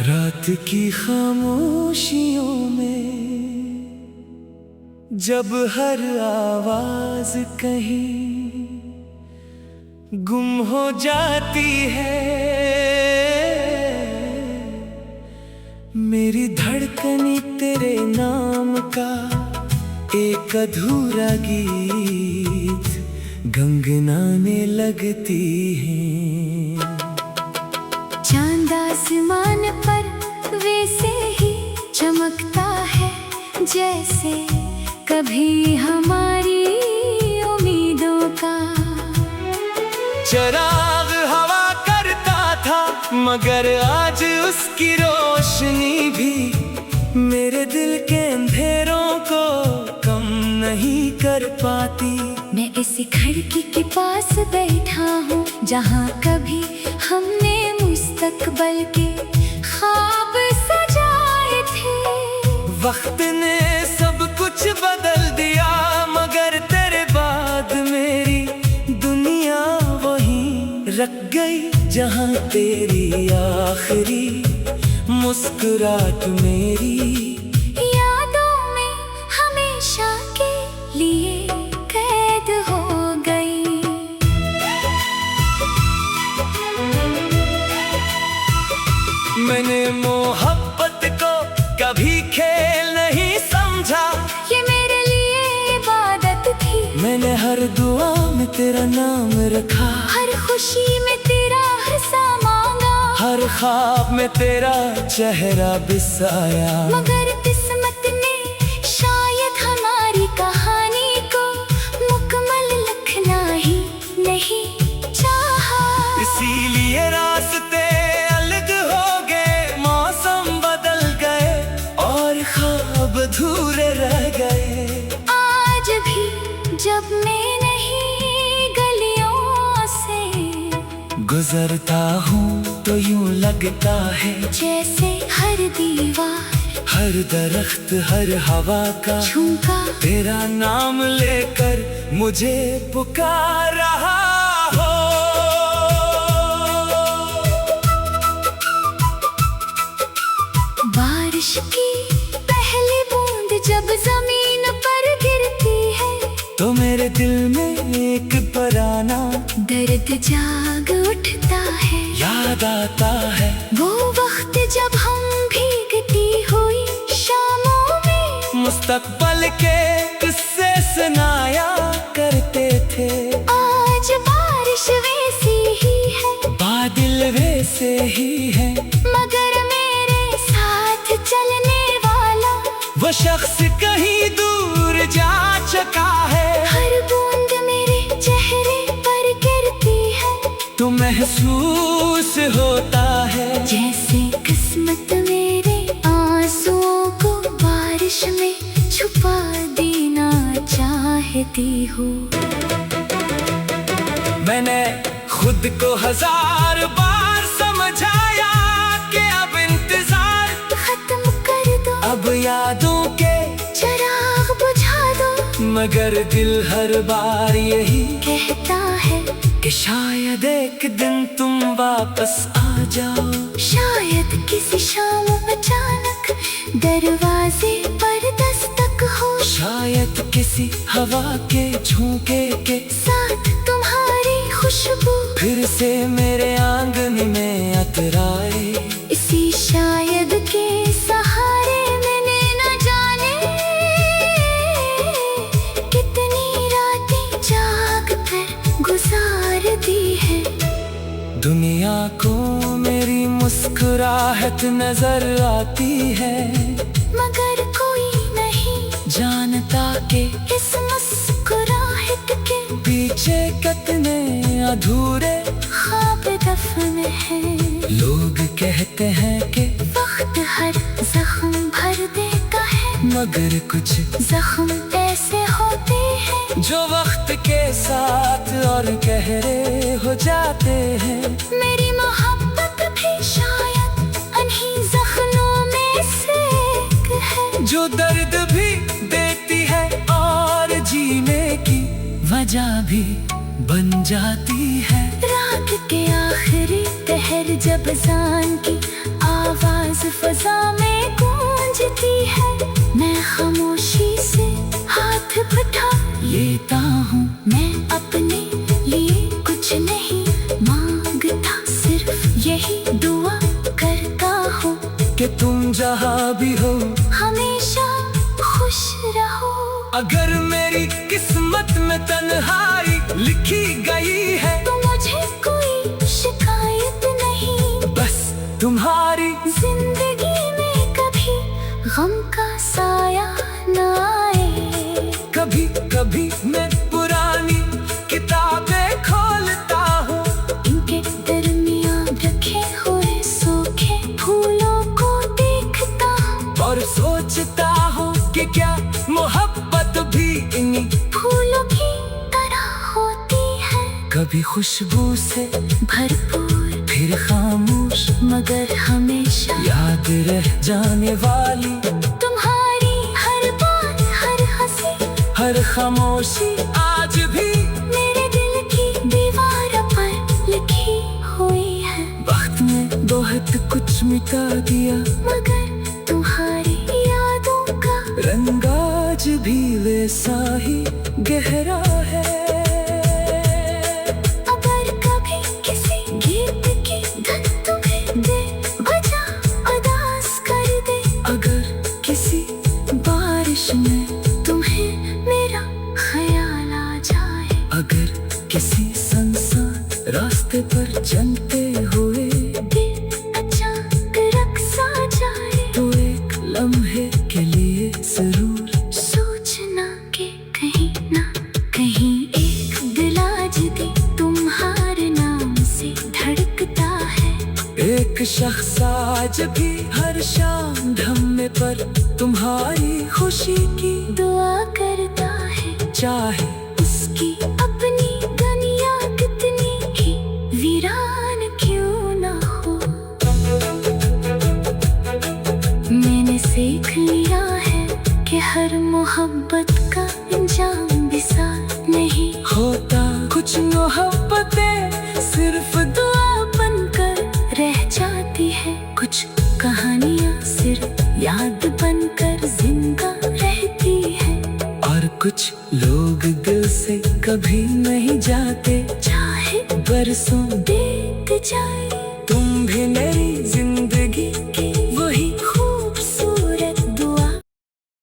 रात की खामोशियों में जब हर आवाज कहीं गुम हो जाती है, मेरी धड़कनी तेरे नाम का एक अधूरा गीत गुनगुनाने लगती है। चांद आसमान पर वैसे ही चमकता है जैसे कभी हमारी उम्मीदों का। चिराग हवा करता था मगर आज उसकी रोशनी भी मेरे दिल के अंधेरों को कम नहीं कर पाती। मैं इसी खिड़की के पास बैठा हूँ जहाँ कभी हमने मुस्तकबल के ख्वाब सजाए थे। वक्त ने सब कुछ बदल दिया मगर तेरे बाद मेरी दुनिया वहीं रख गई जहाँ तेरी आखिरी मुस्कुराहट मेरी यादों में हमेशा के लिए कैद हो गई। मैंने मोहब्बत को कभी खेल नहीं समझा, ये मेरे लिए इबादत थी। मैंने हर दुआ में तेरा नाम रखा, हर खुशी में तेरा हिस्सा मांगा, हर ख्वाब में तेरा चेहरा बिसाया। मगर किस्मत ने शायद हमारी कहानी को मुकम्मल लिखना ही नहीं चाहा। इसीलिए रास्ते अलग हो गए, मौसम बदल गए और ख्वाब अधूरे रह गए। आज भी जब मैं नहीं गलियों से गुजरता हूँ तो यूं लगता है जैसे हर दीवार, हर दरख्त, हर हवा का झुमका तेरा नाम लेकर मुझे पुकार रहा हो। बारिश की पहली बूंद जब जमीन पर गिरती है तो मेरे दिल में एक पुराना दर्द जाग उठता है। याद आता है वो वक्त जब हम भीगती हुई शामों में मुस्तकबल के किस्से सुनाया करते थे। आज बारिश वैसी ही है, बादल वैसे ही है, मगर मेरे साथ चलने वाला वो शख्स कहीं दूर जा चुका है। हर बूंद मेरे चेहरे पर गिरती है तो महसूस होता है जैसे किस्मत मेरे आंसुओं को बारिश में छुपा देना चाहती हूँ। मैंने खुद को 1000 बार समझाया कि अब इंतजार खत्म कर दो, अब यादों के चिराग बुझा दो, मगर दिल हर बार यही कहता है कि शायद एक दिन तुम वापस आ जाओ। शायद किसी शाम अचानक दरवाजे पर दस्तक हो, शायद किसी हवा के झोंके के साथ तुम्हारी खुशबू फिर से मेरे आंगन में अतराए। इसी शायद के सहारे मैंने न जाने कितनी रातें जाग कर गुजार दी है। दुनिया को मेरी मुस्कुराहट नजर आती है मगर कोई नहीं जानता कि इस मुस्कुराहट के पीछे कितने अधूरे ख्वाब दफन है। लोग कहते हैं कि वक्त हर जख्म भर देता है, मगर कुछ जख्म ऐसे होते हैं जो वक्त के साथ और गहरे हो जाते हैं। मेरी मोहब्बत भी शायद इन्हीं जख्मों में से एक है जो दर्द भी देती है और जीने की वजह भी बन जाती है। रात के आखिरी पहर जब जान की आवाज फजा में गूंजती है, मैं खामोशी से हाथ बढ़ा लेता हूँ। मैं अपने लिए कुछ नहीं मांगता, सिर्फ यही दुआ करता हूँ कि तुम जहाँ भी हो हमेशा खुश रहो। अगर मेरी किस्मत में तन्हाई लिखी गई है तो मुझे कोई शिकायत नहीं, बस तुम्हारी जिंदगी में कभी गम का साया न आए। कभी कभी मैं पुरानी किताबें खोलता हूँ, इनके दरमियान रखे हुए सूखे फूलों को देखता हूँ, और सोचता हूँ कि क्या मोहब्बत भी इन्हीं फूलों की तरह होती है, कभी खुशबू से भरपूर फिर खामोश मगर हमेशा याद रह जाने वाली। तुम्हारी हर बात, हर हंसी, हर खामोशी आज भी मेरे दिल की दीवार पर लिखी हुई है। वक्त में बहुत कुछ मिटा दिया, मगर तुम्हारी यादों का रंग आज भी वैसा ही गहरा है। अगर कभी किसी गीत की धन तुम्हें दे बजा उदास कर दे, अगर किसी बारिश में तुम्हें मेरा ख्याल आ जाए, अगर किसी सुनसान रास्ते पर चलते हुए दिल अचानक सा जाए, तो एक लम्हे के लिए जरूर सोचना कि कहीं ना कहीं एक दिल आज भी तुम्हारे नाम से धड़कता है। एक शख्स आज भी हर शाम ढलने पर तुम्हारी खुशी की दुआ करता है, चाहे उसकी अपनी दुनिया कितनी ही वीरान क्यों ना हो। मैंने सीख लिया है कि हर मोहब्बत का अंजाम भी साथ नहीं होता। कुछ मोहब्बतें सिर्फ दुआ बनकर रह जाती है, कुछ कहानियाँ सिर्फ याद बनकर जिंदा रहती है, और कुछ लोग दिल से कभी नहीं जाते, चाहे बरसों बीत जाए। तुम भी नहीं